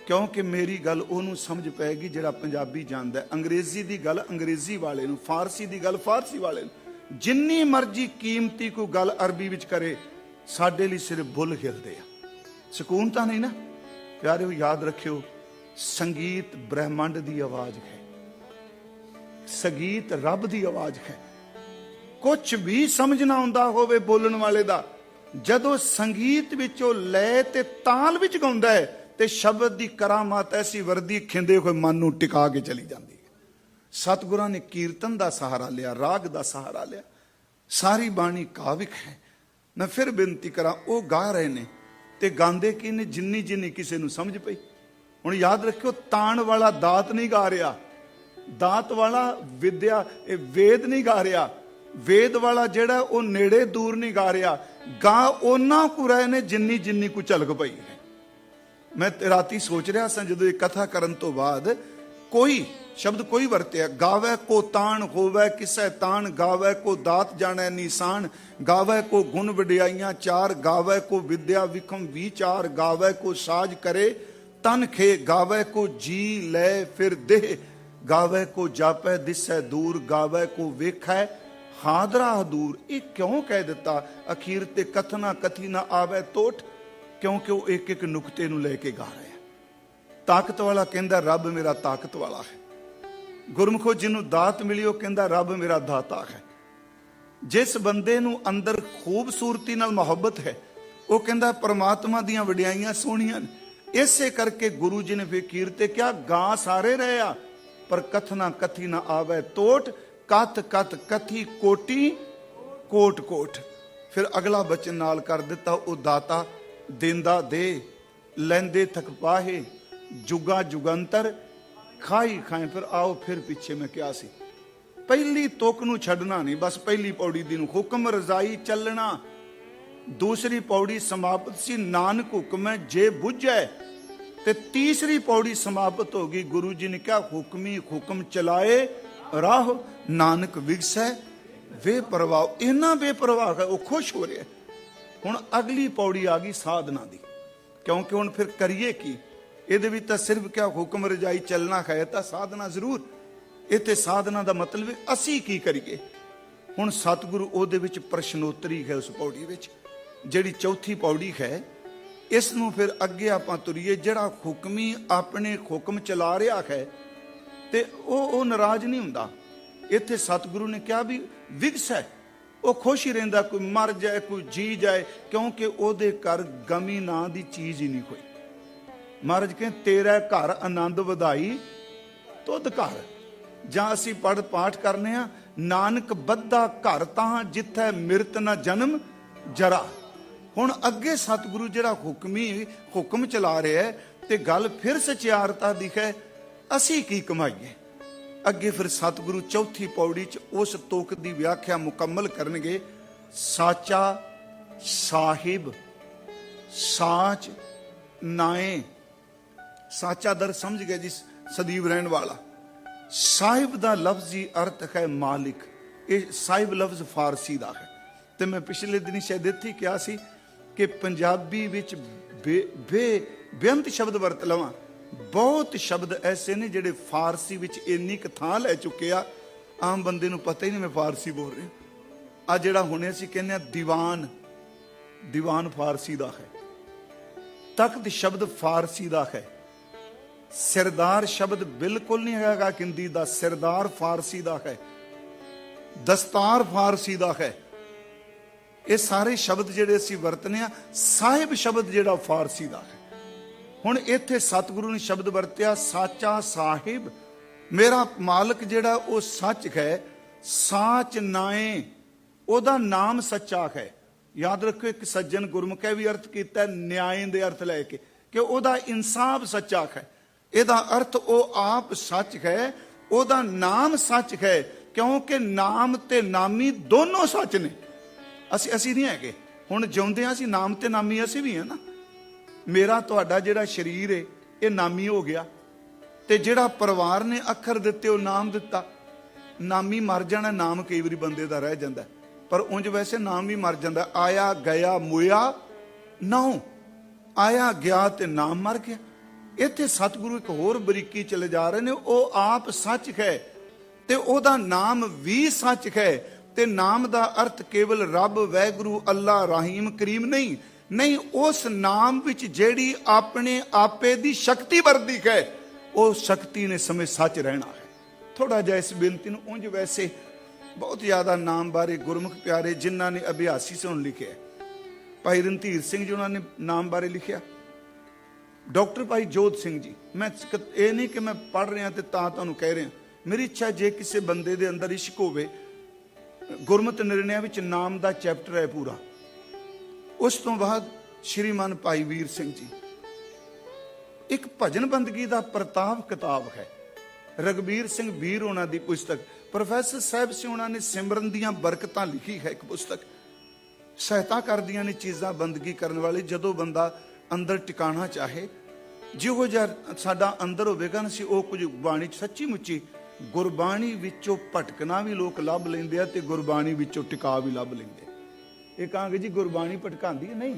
ਕਿਉਂਕਿ ਮੇਰੀ ਗੱਲ ਉਹਨੂੰ ਸਮਝ ਪੈਗੀ ਜਿਹੜਾ ਪੰਜਾਬੀ ਜਾਣਦਾ ਹੈ। ਅੰਗਰੇਜ਼ੀ ਦੀ ਗੱਲ ਅੰਗਰੇਜ਼ੀ ਵਾਲੇ ਨੂੰ, ਫਾਰਸੀ ਦੀ ਗੱਲ ਫਾਰਸੀ ਵਾਲੇ ਨੂੰ। ਜਿੰਨੀ ਮਰਜ਼ੀ ਕੀਮਤੀ ਕੋਈ ਗੱਲ ਅਰਬੀ ਵਿੱਚ ਕਰੇ, ਸਾਡੇ ਲਈ ਸਿਰਫ ਬੁੱਲ ਹਿਲਦੇ ਆ, ਸਕੂਨ ਤਾਂ ਨਹੀਂ ਨਾ। ਪਿਆਰਿਓ ਯਾਦ ਰੱਖਿਓ, ਸੰਗੀਤ ਬ੍ਰਹਿਮੰਡ ਦੀ ਆਵਾਜ਼ ਹੈ, ਸੰਗੀਤ ਰੱਬ ਦੀ ਆਵਾਜ਼ ਹੈ। ਕੁਝ ਵੀ ਸਮਝ ਨਾ ਆਉਂਦਾ ਹੋਵੇ ਬੋਲਣ ਵਾਲੇ ਦਾ, ਜਦੋਂ ਸੰਗੀਤ ਵਿੱਚੋਂ ਲੈ ਤੇ ਤਾਲ ਵਿੱਚ ਗਾਉਂਦਾ ਹੈ ਤੇ ਸ਼ਬਦ ਦੀ ਕਰਾਮਾਤ ਐਸੀ ਵਰਦੀ ਖਿੰਦੇ ਹੋਏ ਮਨ ਨੂੰ ਟਿਕਾ ਕੇ ਚਲੀ ਜਾਂਦੀ ਹੈ। ਸਤਿਗੁਰਾਂ ਨੇ ਕੀਰਤਨ ਦਾ ਸਹਾਰਾ ਲਿਆ, ਰਾਗ ਦਾ ਸਹਾਰਾ ਲਿਆ। ਸਾਰੀ ਬਾਣੀ ਕਾਵਿਕ ਹੈ। ਮੈਂ ਫਿਰ ਬੇਨਤੀ ਕਰਾਂ, ਉਹ ਗਾ ਰਹੇ ਨੇ ਤੇ ਗਾਉਂਦੇ ਕੀ ਨੇ, ਜਿੰਨੀ ਜਿੰਨੀ ਕਿਸੇ ਨੂੰ ਸਮਝ ਪਈ। ਹੁਣ ਯਾਦ ਰੱਖਿਓ, ਤਾਣ ਵਾਲਾ ਦਾਤ ਨਹੀਂ ਗਾ ਰਿਹਾ, ਦਾਤ ਵਾਲਾ ਵਿਦਿਆ ਇਹ ਵੇਦ ਨਹੀਂ ਗਾ ਰਿਹਾ, ਵੇਦ ਵਾਲਾ ਜਿਹੜਾ ਉਹ ਨੇੜੇ ਦੂਰ ਨਹੀਂ ਗਾ ਰਿਹਾ। ਗਾ ਉਹਨਾਂ ਕੁ ਰਹੇ ਨੇ ਜਿੰਨੀ ਜਿੰਨੀ ਕੁ ਝਲਕ ਪਈ ਹੈ। ਮੈਂ ਰਾਤੀ ਸੋਚ ਰਿਹਾ ਸਾਂ, ਜਦੋਂ ਇਹ ਕਥਾ ਕਰਨ ਤੋਂ ਬਾਅਦ ਕੋਈ ਸ਼ਬਦ ਕੋਈ ਵਰਤਿਆ, ਗਾਵੇ ਕੋ ਤਾਣ ਹੋਵੇ ਕਿਸੈ ਤਾਣ, ਗਾਵੇ ਕੋ ਦਾਤ ਜਾਣੈ ਨਿਸ਼ਾਨ, ਗਾਵੇ ਕੋ ਗੁਣ ਵਡਿਆਈਆਂ ਚਾਰ, ਗਾਵੇ ਕੋ ਵਿਦਿਆ ਵਿਖਮ ਵਿਚਾਰ, ਗਾਵੇ ਕੋ ਸਾਜ ਕਰੇ ਤਨ ਖੇ, ਗਾਵੇ ਕੋ ਜੀ ਲੈ ਫਿਰ ਦੇਹ, ਗਾਵੇ ਕੋ ਜਾਪੈ ਦਿਸੈ ਦੂਰ, ਗਾਵੇ ਕੋ ਵੇਖੈ ਹਾਦਰਾ ਹਦੂਰ। ਇਹ ਕਿਉਂ ਕਹਿ ਦਿੱਤਾ ਅਖੀਰ ਤੇ, ਕਥਨਾ ਕਥੀ ਨਾ ਆਵੇ ਟੋਟ, ਕਿਉਂਕਿ ਉਹ ਇੱਕ ਇੱਕ ਨੁਕਤੇ ਨੂੰ ਲੈ ਕੇ ਗਾ ਰਿਹਾ। ਤਾਕਤ ਵਾਲਾ ਕਹਿੰਦਾ ਰੱਬ ਮੇਰਾ ਤਾਕਤ ਵਾਲਾ ਹੈ। ਗੁਰਮੁਖੋ ਜਿਹਨੂੰ ਦਾਤ ਮਿਲੀ ਉਹ ਕਹਿੰਦਾ ਰੱਬ ਮੇਰਾ ਦਾਤਾ ਹੈ। ਜਿਸ ਬੰਦੇ ਨੂੰ ਅੰਦਰ ਖੂਬਸੂਰਤੀ ਨਾਲ ਮੁਹੱਬਤ ਹੈ ਉਹ ਕਹਿੰਦਾ ਪਰਮਾਤਮਾ ਦੀਆਂ ਵਡਿਆਈਆਂ ਸੋਹਣੀਆਂ ਨੇ। ਇਸੇ ਕਰਕੇ ਗੁਰੂ ਜੀ ਨੇ ਫਕੀਰ ਤੇ ਕਿਹਾ, ਗਾ ਸਾਰੇ ਰਹੇ ਆ ਪਰ ਕਥਨਾ ਕਥੀ ਨਾ ਆਵੇ ਟੋਟ, ਕਥ ਕਥ ਕਥੀ ਕੋਟੀ ਕੋਟ ਕੋਟ। ਫਿਰ ਅਗਲਾ ਬਚਨ ਨਾਲ ਕਰ ਦਿੱਤਾ, ਉਹ ਦਾਤਾ ਦਿੰਦਾ ਦੇ, ਲੈਂਦੇ ਥਕ ਪਾਹੇ, ਜੁਗਾ ਜੁਗੰਤਰ ਖਾਈ ਖਾਏ। ਫਿਰ ਆਓ ਫਿਰ ਪਿੱਛੇ ਮੈਂ ਕਿਹਾ ਸੀ, ਪਹਿਲੀ ਤੁਕ ਨੂੰ ਛੱਡਣਾ ਨਹੀਂ, ਬਸ ਪਹਿਲੀ ਪੌੜੀ ਦੀ ਨੂੰ ਹੁਕਮ ਰਜ਼ਾਈ ਚੱਲਣਾ। ਦੂਸਰੀ ਪੌੜੀ ਸਮਾਪਤ ਸੀ, ਨਾਨਕ ਹੁਕਮ ਹੈ ਜੇ ਬੁੱਝੈ। ਤੇ ਤੀਸਰੀ ਪੌੜੀ ਸਮਾਪਤ ਹੋ ਗਈ, ਗੁਰੂ ਜੀ ਨੇ ਕਿਹਾ ਹੁਕਮੀ ਹੁਕਮ ਚਲਾਏ ਰਾਹ, ਨਾਨਕ ਵਿਗਸੈ ਵੇ ਪ੍ਰਵਾਹ। ਇੰਨਾ ਬੇਪਰਵਾਹ ਹੈ, ਉਹ ਖੁਸ਼ ਹੋ ਰਿਹਾ। ਹੁਣ ਅਗਲੀ ਪੌੜੀ ਆ ਗਈ ਸਾਧਨਾ ਦੀ, ਕਿਉਂਕਿ ਹੁਣ ਫਿਰ ਕਰੀਏ ਕੀ? ਇਹਦੇ ਵਿੱਚ ਤਾਂ ਸਿਰਫ ਕਿਆ ਹੁਕਮ ਰਜਾਈ ਚੱਲਣਾ ਹੈ, ਤਾਂ ਸਾਧਨਾ ਜ਼ਰੂਰ। ਇੱਥੇ ਸਾਧਨਾ ਦਾ ਮਤਲਬ ਅਸੀਂ ਕੀ ਕਰੀਏ। ਹੁਣ ਸਤਿਗੁਰੂ ਉਹਦੇ ਵਿੱਚ ਪ੍ਰਸ਼ਨੋਤਰੀ ਹੈ, ਉਸ ਪੌੜੀ ਵਿੱਚ ਜਿਹੜੀ ਚੌਥੀ ਪੌੜੀ ਹੈ। ਇਸ ਨੂੰ ਫਿਰ ਅੱਗੇ ਆਪਾਂ ਤੁਰੀਏ। ਜਿਹੜਾ ਹੁਕਮੀ ਆਪਣੇ ਹੁਕਮ ਚਲਾ ਰਿਹਾ ਹੈ ਤੇ ਉਹ ਨਾਰਾਜ਼ ਨਹੀਂ ਹੁੰਦਾ। ਇੱਥੇ ਸਤਿਗੁਰੂ ਨੇ ਕਿਹਾ ਵੀ ਵਿਗਸ ਹੈ, ਉਹ ਖੁਸ਼ ਹੀ ਰਹਿੰਦਾ, ਕੋਈ ਮਰ ਜਾਏ ਕੋਈ ਜੀ ਜਾਏ, ਕਿਉਂਕਿ ਉਹਦੇ ਘਰ ਗਮੀ ਨਾਂ ਦੀ ਚੀਜ਼ ਹੀ ਨਹੀਂ ਹੋਈ। ਮਹਾਰਾਜ ਕਹਿੰਦੇ ਤੇਰਾ ਘਰ ਆਨੰਦ ਵਧਾਈ ਤੁਧ ਘਰ। ਜਾਂ ਅਸੀਂ ਪੜ ਪਾਠ ਕਰਨੇ ਆ, ਨਾਨਕ ਬੱਧਾ ਘਰ ਤਾਂ ਜਿੱਥੈ ਮਿਰਤ ਨਾ ਜਨਮ ਜਰਾ। ਹੁਣ ਅੱਗੇ ਸਤਿਗੁਰੂ ਜਿਹੜਾ ਹੁਕਮੀ ਹੁਕਮ ਚਲਾ ਰਿਹਾ ਹੈ ਤੇ ਗੱਲ ਫਿਰ ਸਚਿਆਰਤਾ ਦੀ ਹੈ, ਅਸੀਂ ਕੀ ਕਮਾਈਏ। ਅੱਗੇ ਫਿਰ ਸਤਿਗੁਰੂ ਚੌਥੀ ਪੌੜੀ ਚ ਉਸ ਤੁਕ ਦੀ ਵਿਆਖਿਆ ਮੁਕੰਮਲ ਕਰਨਗੇ। ਸਾਚਾ ਸਾਹਿਬ ਸਾਚ ਨਾਏ। ਸਾਚਾ ਦਰ ਸਮਝ ਗਏ ਜੀ, ਸਦੀਵ ਰਹਿਣ ਵਾਲਾ। ਸਾਹਿਬ ਦਾ ਲਫ਼ਜ਼ੀ ਅਰਥ ਹੈ ਮਾਲਿਕ। ਇਹ ਸਾਹਿਬ ਲਫ਼ਜ਼ ਫਾਰਸੀ ਦਾ ਹੈ। ਤੇ ਮੈਂ ਪਿਛਲੇ ਦਿਨੀ ਸ਼ਾਇਦ ਇੱਥੇ ਕਿਹਾ ਸੀ ਕਿ ਪੰਜਾਬੀ ਵਿੱਚ ਬੇਅੰਤ ਸ਼ਬਦ ਵਰਤ ਲਵਾਂ। ਬਹੁਤ ਸ਼ਬਦ ਐਸੇ ਨੇ ਜਿਹੜੇ ਫਾਰਸੀ ਵਿੱਚ ਇੰਨੀ ਕੁ ਥਾਂ ਲੈ ਚੁੱਕੇ ਆ, ਆਮ ਬੰਦੇ ਨੂੰ ਪਤਾ ਹੀ ਨਹੀਂ ਮੈਂ ਫਾਰਸੀ ਬੋਲ ਰਿਹਾ। ਆ ਜਿਹੜਾ ਹੁਣੇ ਅਸੀਂ ਕਹਿੰਦੇ ਆ ਦੀਵਾਨ, ਦੀਵਾਨ ਫਾਰਸੀ ਦਾ ਹੈ। ਤਖਤ ਸ਼ਬਦ ਫਾਰਸੀ ਦਾ ਹੈ। ਸਿਰਦਾਰ ਸ਼ਬਦ ਬਿਲਕੁਲ ਨਹੀਂ ਹੈਗਾ ਹਿੰਦੀ ਦਾ, ਸਿਰਦਾਰ ਫਾਰਸੀ ਦਾ ਹੈ। ਦਸਤਾਰ ਫਾਰਸੀ ਦਾ ਹੈ। ਇਹ ਸਾਰੇ ਸ਼ਬਦ ਜਿਹੜੇ ਅਸੀਂ ਵਰਤਨੇ ਆ, ਸਾਹਿਬ ਸ਼ਬਦ ਜਿਹੜਾ ਫਾਰਸੀ ਦਾ ਹੈ। ਹੁਣ ਇੱਥੇ ਸਤਿਗੁਰੂ ਨੇ ਸ਼ਬਦ ਵਰਤਿਆ ਸਾਚਾ ਸਾਹਿਬ। ਮੇਰਾ ਮਾਲਕ ਜਿਹੜਾ ਉਹ ਸੱਚ ਹੈ। ਸਾਚ ਨਾਏ, ਉਹਦਾ ਨਾਮ ਸੱਚਾ ਹੈ। ਯਾਦ ਰੱਖੋ, ਇੱਕ ਸੱਜਣ ਗੁਰਮੁਖ ਵੀ ਅਰਥ ਕੀਤਾ ਨਿਆਏ ਦੇ ਅਰਥ ਲੈ ਕੇ, ਕਿ ਉਹਦਾ ਇਨਸਾਫ ਸੱਚਾ ਹੈ। ਇਹਦਾ ਅਰਥ ਉਹ ਆਪ ਸੱਚ ਹੈ, ਉਹਦਾ ਨਾਮ ਸੱਚ ਹੈ। ਕਿਉਂਕਿ ਨਾਮ ਤੇ ਨਾਮੀ ਦੋਨੋਂ ਸੱਚ ਨੇ। ਅਸੀਂ ਨਹੀਂ ਹੈਗੇ। ਹੁਣ ਜਿਉਂਦੇ ਆ ਅਸੀਂ, ਨਾਮ ਤੇ ਨਾਮੀ ਅਸੀਂ ਵੀ ਹਾਂ ਨਾ। ਮੇਰਾ ਤੁਹਾਡਾ ਜਿਹੜਾ ਸਰੀਰ ਹੈ ਇਹ ਨਾਮੀ ਹੋ ਗਿਆ, ਤੇ ਜਿਹੜਾ ਪਰਿਵਾਰ ਨੇ ਅੱਖਰ ਦਿੱਤੇ ਉਹ ਨਾਮ ਦਿੱਤਾ। ਨਾਮੀ ਮਰ ਜਾਣਾ, ਨਾਮ ਕਈ ਵਾਰੀ ਬੰਦੇ ਦਾ ਰਹਿ ਜਾਂਦਾ, ਪਰ ਉਂਝ ਵੈਸੇ ਨਾਮ ਵੀ ਮਰ ਜਾਂਦਾ। ਆਇਆ ਗਿਆ ਮੋਇਆ ਨਾਉ, ਆਇਆ ਗਿਆ ਤੇ ਨਾਮ ਮਰ ਗਿਆ। ਇੱਥੇ ਸਤਿਗੁਰੂ ਇੱਕ ਹੋਰ ਬਰੀਕੀ ਚਲੇ ਜਾ ਰਹੇ ਨੇ। ਉਹ ਆਪ ਸੱਚ ਹੈ ਤੇ ਉਹਦਾ ਨਾਮ ਵੀ ਸੱਚ ਹੈ। ਤੇ ਨਾਮ ਦਾ ਅਰਥ ਕੇਵਲ ਰੱਬ, ਵੈਗੁਰੂ, ਅੱਲਾ, ਰਹੀਮ, ਕਰੀਮ ਨਹੀਂ, ਉਸ ਨਾਮ ਵਿੱਚ ਜਿਹੜੀ ਆਪਣੇ ਆਪੇ ਦੀ ਸ਼ਕਤੀ ਵਰਦੀ ਹੈ, ਉਹ ਸ਼ਕਤੀ ਨੇ ਸਮੇਂ ਸੱਚ ਰਹਿਣਾ ਹੈ। ਥੋੜਾ ਜਿਹਾ ਇਸ ਬੇਨਤੀ ਨੂੰ, ਉਂਝ ਵੈਸੇ ਬਹੁਤ ਜ਼ਿਆਦਾ ਨਾਮ ਬਾਰੇ ਗੁਰਮੁਖ ਪਿਆਰੇ ਜਿਨ੍ਹਾਂ ਨੇ ਅਭਿਆਸੀ ਸੇ ਲਿਖਿਆ, ਭਾਈ ਰਣਧੀਰ ਸਿੰਘ ਜੀ ਉਹਨਾਂ ਨੇ ਨਾਮ ਬਾਰੇ ਲਿਖਿਆ, ਡਾਕਟਰ ਭਾਈ ਜੋਧ ਸਿੰਘ ਜੀ। ਮੈਂ ਇਹ ਨਹੀਂ ਕਿ ਮੈਂ ਪੜ੍ਹ ਰਿਹਾ ਤੇ ਤਾਂ ਤੁਹਾਨੂੰ ਕਹਿ ਰਿਹਾ, ਮੇਰੀ ਇੱਛਾ ਜੇ ਕਿਸੇ ਬੰਦੇ ਦੇ ਅੰਦਰ ਇਸ਼ਕ ਹੋਵੇ, ਗੁਰਮਤਿ ਨਿਰਣਿਆਂ ਵਿੱਚ ਨਾਮ ਦਾ ਚੈਪਟਰ ਹੈ ਪੂਰਾ। ਉਸ ਤੋਂ ਬਾਅਦ ਸ਼੍ਰੀਮਾਨ ਭਾਈ ਵੀਰ ਸਿੰਘ ਜੀ, ਇੱਕ ਭਜਨ ਬੰਦਗੀ ਦਾ ਪ੍ਰਤਾਪ ਕਿਤਾਬ ਹੈ। ਰਗਬੀਰ ਸਿੰਘ ਵੀਰ ਉਹਨਾਂ ਦੀ ਪੁਸਤਕ, ਪ੍ਰੋਫੈਸਰ ਸਾਹਿਬ ਸਿੰਘ ਉਹਨਾਂ ਨੇ ਸਿਮਰਨ ਦੀਆਂ ਬਰਕਤਾਂ ਲਿਖੀ ਹੈ ਇੱਕ ਪੁਸਤਕ। ਸਹਾਇਤਾ ਕਰਦੀਆਂ ਨੇ ਚੀਜ਼ਾਂ ਬੰਦਗੀ ਕਰਨ ਵਾਲੇ। ਜਦੋਂ ਬੰਦਾ ਅੰਦਰ ਟਿਕਾਣਾ ਚਾਹੇ, ਜਿਹੋ ਜਿਹਾ ਸਾਡਾ ਅੰਦਰ ਹੋਵੇਗਾ ਨਾ, ਅਸੀਂ ਉਹ ਕੁਝ ਬਾਣੀ ਚ ਸੱਚੀ ਮੁੱਚੀ ਗੁਰਬਾਣੀ ਵਿੱਚੋਂ ਭਟਕਣਾ ਵੀ ਲੋਕ ਲੱਭ ਲੈਂਦੇ ਆ ਤੇ ਗੁਰਬਾਣੀ ਵਿੱਚੋਂ ਟਿਕਾ ਵੀ ਲੱਭ ਲੈਂਦੇ। ਇਹ ਕਹਾਂਗੇ ਜੀ ਗੁਰਬਾਣੀ ਭਟਕਾਉਂਦੀ ਹੈ, ਨਹੀਂ।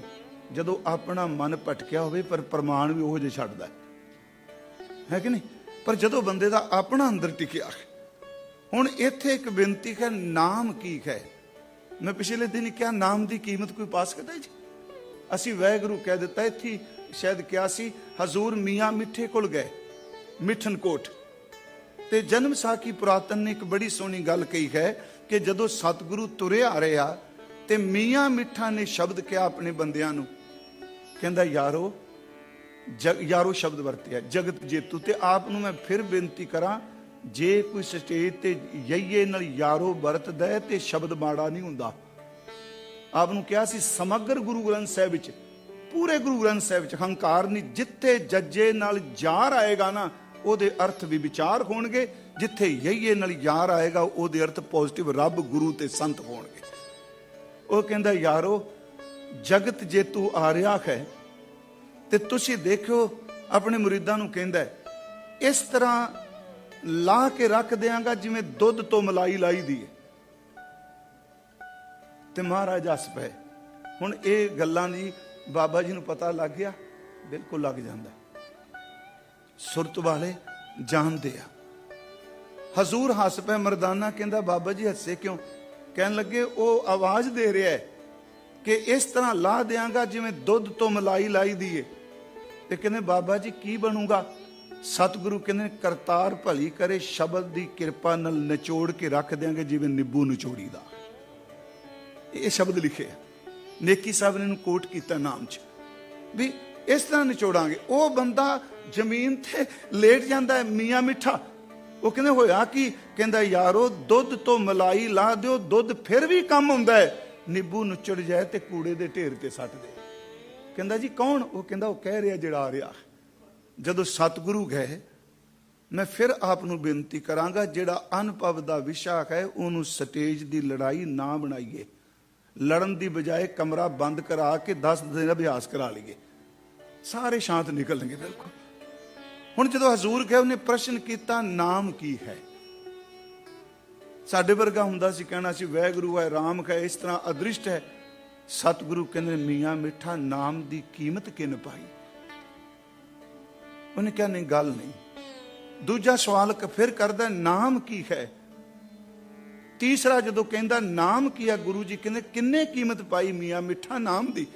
ਜਦੋਂ ਆਪਣਾ ਮਨ ਭਟਕਿਆ ਹੋਵੇ ਪਰ ਪ੍ਰਮਾਣ ਵੀ ਉਹੋ ਜਿਹਾ ਛੱਡਦਾ ਹੈ ਕਿ ਨਹੀਂ। ਪਰ ਜਦੋਂ ਬੰਦੇ ਦਾ ਆਪਣਾ ਅੰਦਰ ਟਿਕਿਆ ਹੈ। ਹੁਣ ਇੱਥੇ ਇੱਕ ਬੇਨਤੀ ਹੈ, ਨਾਮ ਕੀ ਹੈ? ਮੈਂ ਪਿਛਲੇ ਦਿਨ ਕਿਹਾ ਨਾਮ ਦੀ ਕੀਮਤ ਕੋਈ ਪਾ ਸਕਦਾ ਜੀ? ਅਸੀਂ ਵੈਗੁਰੂ ਕਹਿ ਦਿੱਤਾ। ਇੱਥੇ ਸ਼ਾਇਦ ਕਿਹਾ ਸੀ ਹਜ਼ੂਰ ਮੀਆਂ ਮਿੱਠੇ ਕੋਲ ਗਏ, ਮਿਠਨਕੋਟ, ਤੇ ਜਨਮ ਸਾਖੀ ਪੁਰਾਤਨ ਨੇ ਇੱਕ ਬੜੀ ਸੋਹਣੀ ਗੱਲ ਕਹੀ ਹੈ ਕਿ ਜਦੋਂ ਸਤਿਗੁਰੂ ਤੁਰੇ ਆ ਰਿਹਾ ਤੇ ਮੀਆਂ ਮਿੱਠਾ ਨੇ ਸ਼ਬਦ ਕਿਹਾ ਆਪਣੇ ਬੰਦਿਆਂ ਨੂੰ, ਕਹਿੰਦਾ ਯਾਰੋ ਸ਼ਬਦ ਵਰਤਿਆ ਜਗਤ ਜੇਤੂ। ਤੇ ਆਪ ਨੂੰ ਮੈਂ ਫਿਰ ਬੇਨਤੀ ਕਰਾਂ, ਜੇ ਕੋਈ ਸਟੇਜ ਤੇ ਯਈਏ ਨਾਲ ਯਾਰੋ ਵਰਤਦਾ ਹੈ ਤੇ ਸ਼ਬਦ ਮਾੜਾ ਨਹੀਂ ਹੁੰਦਾ। ਆਪ ਨੂੰ ਕਿਹਾ ਸੀ ਸਮਗਰ ਗੁਰੂ ਗ੍ਰੰਥ ਸਾਹਿਬ ਵਿੱਚ, ਪੂਰੇ ਗੁਰੂ ਗ੍ਰੰਥ ਸਾਹਿਬ ਵਿੱਚ ਹੰਕਾਰ ਨਹੀਂ। ਜਿੱਥੇ ਜੱਜੇ ਨਾਲ ਯਾਰ ਆਏਗਾ ਨਾ, ਉਹਦੇ ਅਰਥ ਵੀ ਵਿਚਾਰ ਹੋਣਗੇ। ਜਿੱਥੇ ਯਈਏ ਨਾਲ ਯਾਰ ਆਏਗਾ, ਉਹਦੇ ਅਰਥ ਪੋਜ਼ਿਟਿਵ ਰੱਬ, ਗੁਰੂ ਤੇ ਸੰਤ ਹੋਣਗੇ। ਉਹ ਕਹਿੰਦਾ ਯਾਰੋ ਜਗਤ ਜੇਤੂ ਆ ਰਿਹਾ ਹੈ ਤੇ ਤੁਸੀਂ ਦੇਖਿਓ, ਆਪਣੇ ਮੁਰੀਦਾਂ ਨੂੰ ਕਹਿੰਦਾ ਇਸ ਤਰ੍ਹਾਂ ਲਾ ਕੇ ਰੱਖ ਦਿਆਂਗਾ ਜਿਵੇਂ ਦੁੱਧ ਤੋਂ ਮਲਾਈ ਲਾਈ ਦੀ ਹੈ। ਤੇ ਮਹਾਰਾਜ ਹੱਸ ਪਏ। ਹੁਣ ਇਹ ਗੱਲਾਂ ਦੀ ਬਾਬਾ ਜੀ ਨੂੰ ਪਤਾ ਲੱਗ ਗਿਆ, ਬਿਲਕੁਲ ਲੱਗ ਜਾਂਦਾ। ਸੁਰਤ ਵਾਲੇ ਜਾਣਦੇ ਆ। ਹਜ਼ੂਰ ਹੱਸ ਪਏ। ਮਰਦਾਨਾ ਕਹਿੰਦਾ ਬਾਬਾ ਜੀ ਹੱਸੇ ਕਿਉਂ? ਕਹਿਣ ਲੱਗੇ ਉਹ ਆਵਾਜ਼ ਦੇ ਰਿਹਾ ਹੈ ਕਿ ਇਸ ਤਰ੍ਹਾਂ ਲਾ ਦਿਆਂਗਾ ਜਿਵੇਂ ਦੁੱਧ ਤੋਂ ਮਲਾਈ ਲਾਈ ਦੀ ਏ। ਤੇ ਕਹਿੰਦੇ ਬਾਬਾ ਜੀ ਕੀ ਬਣੂਗਾ? ਸਤਿਗੁਰੂ ਕਹਿੰਦੇ ਕਰਤਾਰ ਭਲੀ ਕਰੇ, ਸ਼ਬਦ ਦੀ ਕਿਰਪਾ ਨਾਲ ਨਿਚੋੜ ਕੇ ਰੱਖ ਦਿਆਂਗੇ ਜਿਵੇਂ ਨਿੰਬੂ ਨਿਚੋੜੀ ਦਾ। ਇਹ ਸ਼ਬਦ ਲਿਖੇ ਨੇਕੀ ਸਾਹਿਬ ਨੇ ਇਹਨੂੰ ਕੋਟ ਕੀਤਾ ਨਾਮ ਚ, ਵੀ ਇਸ ਤਰ੍ਹਾਂ ਨਿਚੋੜਾਂਗੇ। ਉਹ ਬੰਦਾ ਜ਼ਮੀਨ ਤੇ ਲੇਟ ਜਾਂਦਾ ਹੈ, ਮੀਆਂ ਮਿੱਠਾ। ਉਹ ਕਹਿੰਦੇ ਹੋਇਆ ਕੀ? ਕਹਿੰਦਾ ਯਾਰੋ ਦੁੱਧ ਤੋਂ ਮਲਾਈ ਲਾ ਦਿਓ, ਦੁੱਧ ਫਿਰ ਵੀ ਕੰਮ ਹੁੰਦਾ ਹੈ। ਨਿੰਬੂ ਨੁਚੜ ਜਾਏ ਤੇ ਕੂੜੇ ਦੇ ਢੇਰ ਤੇ ਸੱਟ ਦੇ। ਕਹਿੰਦਾ ਜੀ ਕੌਣ? ਉਹ ਕਹਿੰਦਾ ਉਹ ਕਹਿ ਰਿਹਾ ਜਿਹੜਾ ਆ ਰਿਹਾ। ਜਦੋਂ ਸਤਿਗੁਰੂ ਗਏ, ਮੈਂ ਫਿਰ ਆਪ ਨੂੰ ਬੇਨਤੀ ਕਰਾਂਗਾ, ਜਿਹੜਾ ਅਨੁਭਵ ਦਾ ਵਿਸ਼ਾ ਹੈ ਉਹਨੂੰ ਸਟੇਜ ਦੀ ਲੜਾਈ ਨਾ ਬਣਾਈਏ। ਲੜਨ ਦੀ ਬਜਾਏ ਕਮਰਾ ਬੰਦ ਕਰਾ ਕੇ 10 ਦਿਨ ਅਭਿਆਸ ਕਰਾ ਲਈਏ, ਸਾਰੇ ਸ਼ਾਂਤ ਨਿਕਲਣਗੇ ਬਿਲਕੁਲ। ਹੁਣ ਜਦੋਂ ਹਜ਼ੂਰ ਗਏ, ਉਹਨੇ ਪ੍ਰਸ਼ਨ ਕੀਤਾ ਨਾਮ ਕੀ ਹੈ? ਸਾਡੇ ਵਰਗਾ ਹੁੰਦਾ ਸੀ ਕਹਿਣਾ ਸੀ ਵੈਗੁਰੂ ਹੈ, ਰਾਮ ਹੈ, ਇਸ ਤਰ੍ਹਾਂ ਅਦ੍ਰਿਸ਼ਟ ਹੈ। ਸਤਿਗੁਰੂ ਕਹਿੰਦੇ ਮੀਆਂ ਮਿੱਠਾ ਨਾਮ ਦੀ ਕੀਮਤ ਕਿਨ ਪਾਈ? ਉਹਨੇ ਕਿਹਾ ਨਹੀਂ ਗੱਲ ਨਹੀਂ। ਦੂਜਾ ਸਵਾਲ ਫਿਰ ਕਰਦਾ ਨਾਮ ਕੀ ਹੈ? ਤੀਸਰਾ ਜਦੋਂ ਕਹਿੰਦਾ ਨਾਮ ਕੀ ਹੈ, ਗੁਰੂ ਜੀ ਕਹਿੰਦੇ ਕਿੰਨੇ ਕੀਮਤ ਪਾਈ ਮੀਆਂ ਮਿੱਠਾ ਨਾਮ ਦੀ?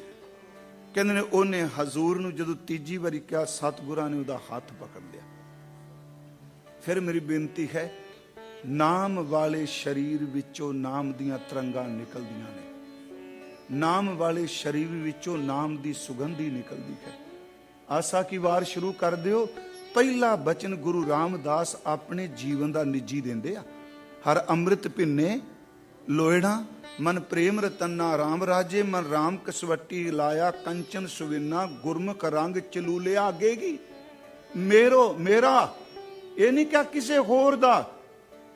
ਕਹਿੰਦੇ ਨੇ ਉਹਨੇ ਹਜ਼ੂਰ ਨੂੰ ਜਦੋਂ ਤੀਜੀ ਵਾਰੀ ਕਿਹਾ, ਸਤਿਗੁਰਾਂ ਨੇ ਉਹਦਾ ਹੱਥ ਪਕੜ ਲਿਆ। ਫਿਰ ਮੇਰੀ ਬੇਨਤੀ ਹੈ, ਨਾਮ ਵਾਲੇ ਸਰੀਰ ਵਿੱਚੋਂ ਨਾਮ ਦੀਆਂ ਤਰੰਗਾਂ ਨਿਕਲਦੀਆਂ ਨੇ। ਨਾਮ ਵਾਲੇ ਸਰੀਰ ਵਿੱਚੋਂ ਨਾਮ ਦੀ ਸੁਗੰਧੀ ਨਿਕਲਦੀ ਹੈ। ਆਸਾ ਕੀ ਵਾਰ ਸ਼ੁਰੂ ਕਰ ਦਿਓ। ਪਹਿਲਾ ਬਚਨ ਗੁਰੂ ਰਾਮਦਾਸ ਆਪਣੇ ਜੀਵਨ ਦਾ ਨਿੱਜੀ ਦਿੰਦੇ ਆ। ਹਰ ਅੰਮ੍ਰਿਤ ਭਿੰਨੇ ਲੋਇਣਾ, ਮਨ ਪ੍ਰੇਮ ਰਤਨਾ ਰਾਮ ਰਾਜੇ, ਮਨ ਰਾਮ ਕਸਵੱਟੀ ਲਾਇਆ, ਕੰਚਨ ਸੁਵਿਨਾ ਗੁਰਮੁਖ ਰੰਗ ਚਲੂਲਿਆ ਆਗੇਗੀ। ਮੇਰਾ ਇਹ ਨਹੀਂ ਕਿਹਾ ਕਿਸੇ ਹੋਰ ਦਾ।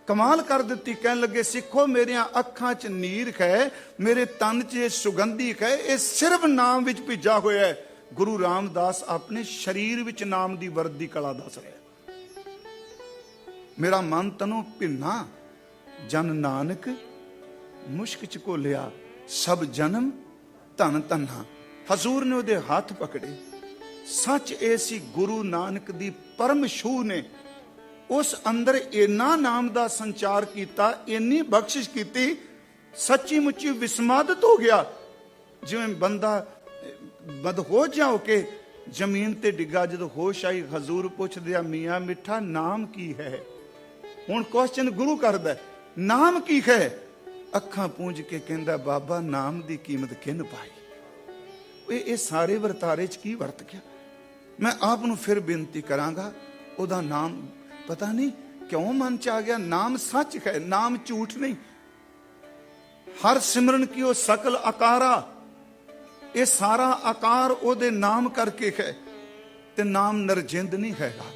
ਕਮਾਲ ਕਰ ਦਿੱਤੀ। ਕਹਿਣ ਲੱਗੇ ਸਿੱਖੋ ਮੇਰੀਆਂ ਅੱਖਾਂ 'ਚ ਨੀਰ ਹੈ, ਮੇਰੇ ਤਨ 'ਚ ਸੁਗੰਧੀ ਹੈ, ਇਹ ਸਿਰਫ ਨਾਮ ਵਿੱਚ ਭਿੱਜਾ ਹੋਇਆ ਹੈ। ਗੁਰੂ ਰਾਮਦਾਸ ਆਪਣੇ ਸਰੀਰ ਵਿੱਚ ਨਾਮ ਦੀ ਵਰਦ ਦੀ ਕਲਾ ਦੱਸ ਰਿਹਾ। ਮੇਰਾ ਮਨ ਤਨੋਂ ਭਿੰਨਾ, ਜਨ ਨਾਨਕ ਮੁਸ਼ਕ 'ਚ ਘੋਲਿਆ, ਸਭ ਜਨਮ ਧਨ ਧਨਾ। ਹਜ਼ੂਰ ਨੇ ਉਹਦੇ ਹੱਥ ਪਕੜੇ सच ऐसी गुरु नानक दी परम छूह ने उस अंदर इन्ना नाम दा संचार किया, इन्नी बख्शिश की, सच्ची मुच्ची विस्मादित हो गया। जिवें बंदा बदहोश जा होके जमीन ते डिगा, जो होश आई हजूर पुछदे आ मियाँ मिठा नाम की है। हुण क्वेश्चन गुरु करदा नाम की है। अखां पूंज के कहंदा बाबा नाम दी कीमत किन पाई। ये सारे वरतारे च की वरत गया। मैं आप नूं फिर बेनती करांगा, उहदा नाम पता नहीं क्यों मन च आ गया। नाम सच है, नाम झूठ नहीं। हर सिमरन की ओ सकल आकारा, ये सारा आकार ओदे नाम करके है, ते नाम नरजिंद नहीं हैगा।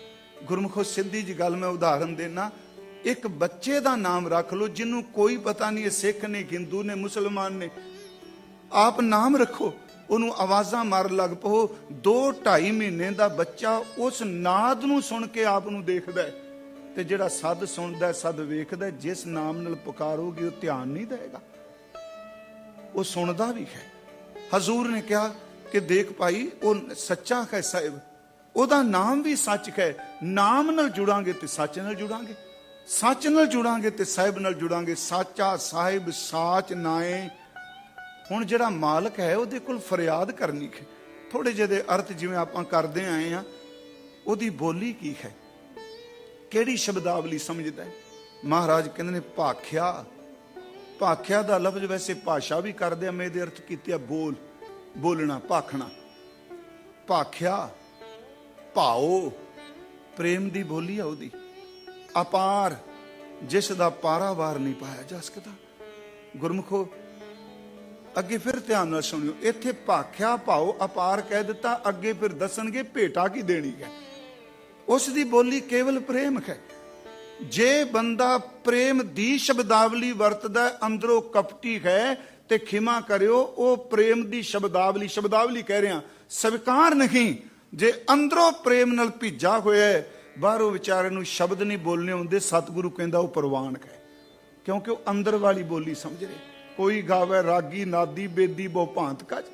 गुरमुखो सीधी जी गल मैं उदाहरण देना, एक बच्चे का नाम रख लो जिन्हों कोई पता नहीं है, सिख ने, हिंदू ने, मुसलमान ने, आप नाम रखो, उन्होंने आवाजा मार लग पो। 2-2.5 महीने का बच्चा उस नाद नूं सुन के आप नूं देखदा है, ते जिहड़ा सद सुनदा सद वेखदा, जिस नाम नाल पुकारोगे वो ध्यान नहीं देगा, वो सुनदा भी है। हजूर ने कहा कि देख भाई वो सच्चा है साहिब, ओदा नाम भी सच है। नाम नाल जुड़ांगे तो सच नाल जुड़ांगे, सच नाल जुड़ांगे तो साहिब नाल जुड़ांगे। साचा साहिब साच नाए। हुण जिहड़ा मालक है उहदे कोल फरियाद करनी है। थोड़े ਜਿਹੇ अर्थ जिवें आपां करदे आए हां, उहदी बोली की है, किहड़ी शब्दावली समझदा है। महाराज कहंदे ने भाख्या। भाख्या दा लफ्ज वैसे भाषा भी करदे आ, मैं इहदे अर्थ कीते आ बोल, बोलना, भाखना। भाख्या भाओ, प्रेम दी बोली आ उहदी। अपार, जिस दा पारावार नहीं पाया जा सकदा। गुरमुखो अगे फिर ध्यान नाल सुनियो, इत्थे भाख्या भाओ अपार कह दिता, अगे फिर दसणगे भेटा की देनी है। उस दी बोली केवल प्रेम है। जे बंदा प्रेम दी शब्दावली वरतदा अंदरों कपटी है ते खिमा करियो, वो प्रेम दी शब्दावली, शब्दावली कह रहे हैं स्वीकार नहीं। जे अंदरों प्रेम नाल भीजा होया है, बाहरों विचारे नूं शब्द नहीं बोलने होंदे, सतगुरु कहंदा वो प्रवान है, क्योंकि वो अंदर वाली बोली समझ रहे। कोई गावे रागी नादी बेदी बहु भांत कज,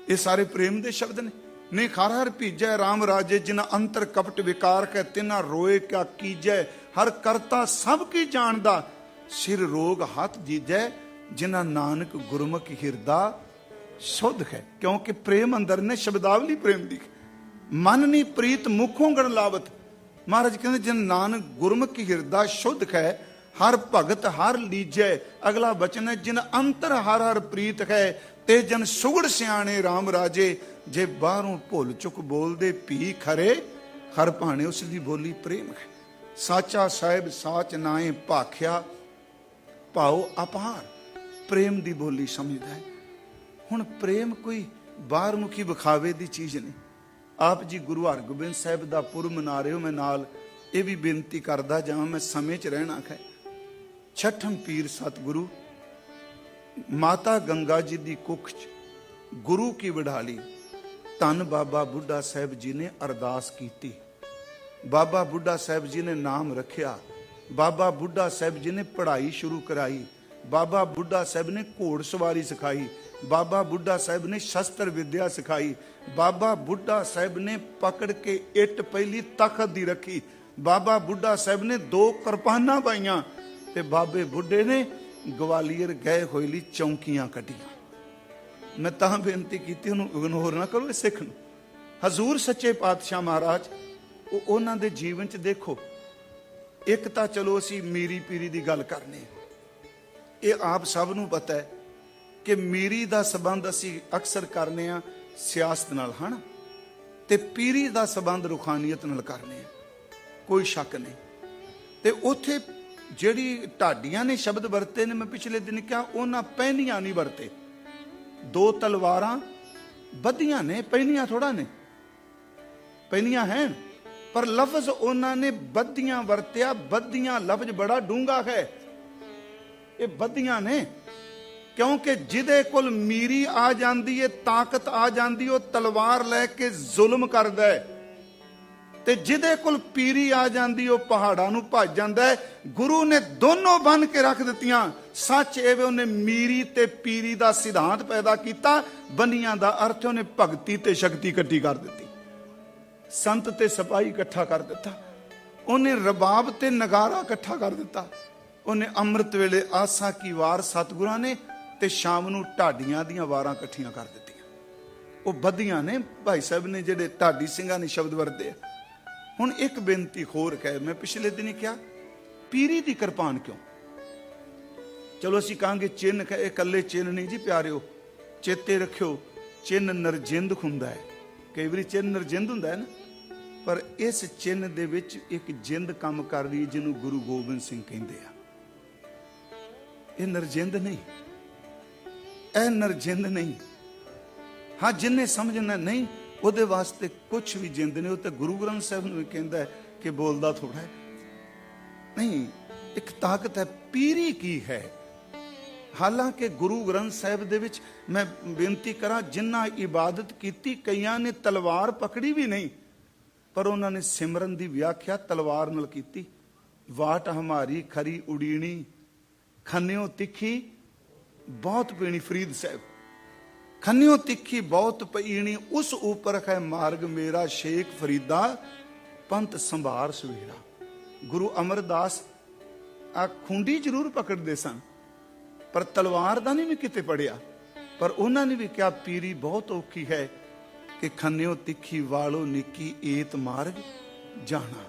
ये सारे प्रेम दे शब्द ने। नहीं हर हर भीजै राम राजे, जिन्ना अंतर कपट विकार कै, तिना रोए क्या कीजै, हर करता सब की जानदा, सिर रोग हाथ जीजै, जिन्ना नानक गुरमुख हिरदा शुद्ध है। क्योंकि प्रेम अंदर ने, शब्दावली प्रेम दी। मन नहीं प्रीत मुखों गण लावत। महाराज कहते जिन नानक गुरमुख हिरदा शुद्ध है, हर भगत हर लीजै। अगला वचन है जिन अंतर हर हर प्रीत है, ते जन सुगड़ सियाणे राम राजे। जे बाहरों भुल चुक बोलदे भी खरे, हर भाने उसकी बोली प्रेम है। साचा साहिब साच नाए, भाख्या भाओ अपार, प्रेम दी बोली समझदा है। हुण प्रेम कोई बाहर मुखी विखावे दी चीज नहीं। आप जी गुरु हरगोबिंद साहिब दा पुरब मना रहे हो, मैं नाल ये भी बेनती करदा जावां, मैं समय च रहना है। छठम पीर सतगुरु माता गंगा जी दी कुख च गुरु की वडाली धन बाबा बुढ़ा साहब जी ने अरदास की। बाबा बुढ़ा साहब जी ने नाम रखिया। बाबा बुढ़ा साहब जी ने पढ़ाई शुरू कराई। बाबा बुढ़ा साहब ने घोड़सवारी सिखाई। बाबा बुढ़ा साहब ने शस्त्र विद्या सिखाई। बाबा बुढ़ा साहब ने पकड़ के इट पहली तखत दी रखी। बाबा बुढ़ा साहब ने 2 किरपाना पाइया, ते बाबे बुढ़े ने ग्वालियर गए होए ली चौंकियां कटियां। मैं तां बेनती की इग्नोर ना करो, सिख नूं। हजूर सच्चे पातशाह महाराज उन्हां दे जीवन च देखो, एक तां चलो असी मीरी पीरी दी गल करने, ये आप सब नूं पता है कि मीरी दा संबंध असी अक्सर करने आ सियासत नाल, है ना, ते पीरी दा संबंध रुखानियत नाल करने, कोई शक नहीं। ते उत्थे ਜਿਹੜੀ ਢਾਡੀਆਂ ने शब्द वरते ने, मैं पिछले दिन कहा उन्हां पहनियां नहीं वरते। 2 तलवारां बधियां ने, पहनियां थोड़ा ने, पहनियां हैं, पर लफ्ज उन्होंने बधियां वरत्या। बधियां लफ्ज बड़ा डूंगा है, ये बधियां ने, क्योंकि जिदे कोल मीरी आ जाती है, ताकत आ जाती है, वो तलवार लैके जुल्म करदा है, ते जिदे कोल पीरी आ जाती वो पहाड़ां नूं भज जांदा है। गुरु ने दोनों बन के रख दित्तियां। सच एवे उन्हें मीरी ते पीरी दा सिद्धांत पैदा किया। बनियां दा अर्थ उन्हें भगती ते शक्ति कट्ठी कर दित्ती। ਸੰਤ ਤੇ ਸਿਪਾਹੀ ਇਕੱਠਾ ਕਰ ਦਿੱਤਾ, ਉਹਨੇ ਰਬਾਬ ਤੇ ਨਗਾਰਾ ਇਕੱਠਾ ਕਰ ਦਿੱਤਾ, ਉਹਨੇ ਅੰਮ੍ਰਿਤ ਵੇਲੇ ਆਸਾ ਕੀ ਵਾਰ ਸਤਿਗੁਰਾਂ ਨੇ ਤੇ ਸ਼ਾਮ ਨੂੰ ਢਾਡੀਆਂ ਦੀਆਂ ਵਾਰਾਂ ਇਕੱਠੀਆਂ ਕਰ ਦਿੱਤੀਆਂ। ਉਹ ਬੱਧੀਆਂ ਨੇ ਭਾਈ ਸਾਹਿਬ ਨੇ, ਜਿਹੜੇ ਢਾਡੀ ਸਿੰਘਾਂ ਨੇ ਸ਼ਬਦ ਵਰਤੇ। ਹੁਣ ਇੱਕ ਬੇਨਤੀ ਹੋਰ ਹੈ, ਮੈਂ ਪਿਛਲੇ ਦਿਨ ਹੀ ਕਿਹਾ, ਪੀਰੀ ਦੀ ਕਿਰਪਾਨ ਕਿਉਂ? ਚਲੋ ਅਸੀਂ ਕਹਾਂਗੇ ਚਿੰਨ, ਇਹ ਇਕੱਲੇ ਚਿੰਨ ਨਹੀਂ ਜੀ ਪਿਆਰਿਓ, ਚੇਤੇ ਰੱਖਿਓ ਚਿੰਨ ਨਰਜਿੰਦ ਹੁੰਦਾ ਹੈ। ਕਈ ਵਾਰੀ ਚਿੰਨ ਨਰਜਿੰਦ ਹੁੰਦਾ ਹੈ ਨਾ, ਪਰ ਇਸ ਚਿੰਨ ਦੇ ਵਿੱਚ ਇੱਕ ਜਿੰਦ ਕੰਮ ਕਰ ਰਹੀ ਜਿਹਨੂੰ ਗੁਰੂ ਗੋਬਿੰਦ ਸਿੰਘ ਕਹਿੰਦੇ ਆ। ਇਹ ਨਰਜਿੰਦ ਨਹੀਂ, ਇਹ ਨਰਜਿੰਦ ਨਹੀਂ। ਹਾਂ, ਜਿੰਨੇ ਸਮਝਣਾ ਨਹੀਂ ਉਹਦੇ ਵਾਸਤੇ ਕੁਛ ਵੀ ਜਿੰਦ ਨਹੀਂ। ਉਹ ਤਾਂ ਗੁਰੂ ਗ੍ਰੰਥ ਸਾਹਿਬ ਨੂੰ ਵੀ ਕਹਿੰਦਾ ਹੈ ਕਿ ਬੋਲਦਾ ਥੋੜਾ ਹੈ ਨਹੀਂ, ਇੱਕ ਤਾਕਤ ਹੈ। ਪੀਰੀ ਕੀ ਹੈ? ਹਾਲਾਂਕਿ ਗੁਰੂ ਗ੍ਰੰਥ ਸਾਹਿਬ ਦੇ ਵਿੱਚ ਮੈਂ ਬੇਨਤੀ ਕਰਾਂ, ਜਿਨ੍ਹਾਂ ਇਬਾਦਤ ਕੀਤੀ ਕਈਆਂ ਨੇ ਤਲਵਾਰ ਪਕੜੀ ਵੀ ਨਹੀਂ, ਪਰ ਉਹਨਾਂ ਨੇ ਸਿਮਰਨ ਦੀ ਵਿਆਖਿਆ ਤਲਵਾਰ ਨਾਲ ਕੀਤੀ। ਵਾਟ ਹਮਾਰੀ ਖਰੀ ਉਡੀਣੀ, ਖੰਨਿਓ ਤਿੱਖੀ ਬਹੁਤ ਪੀਣੀ। ਫਰੀਦ ਸਾਹਿਬ, ਖੰਨਿਓ ਤਿੱਖੀ ਬਹੁਤ ਪਈਣੀ, ਉਸ ਉਪਰ ਹੈ ਮਾਰਗ ਮੇਰਾ, ਸ਼ੇਖ ਫਰੀਦਾ ਪੰਥ ਸੰਭਾਰ ਸਵੇਰਾ। ਗੁਰੂ ਅਮਰਦਾਸ ਆ ਖੁੰਡੀ ਜ਼ਰੂਰ ਪਕੜਦੇ ਸਨ, ਪਰ ਤਲਵਾਰ ਦਾ ਨਹੀਂ ਕਿਤੇ ਪੜਿਆ। ਪਰ ਉਹਨਾਂ ਨੇ ਵੀ ਕਿਹਾ ਪੀਰੀ ਬਹੁਤ ਔਖੀ ਹੈ, ਕਿ ਖੰਨਿਓ ਤਿੱਖੀ ਵਾਲੋ ਨਿੱਕੀ ਏਤ ਮਾਰਗ ਜਾਣਾ।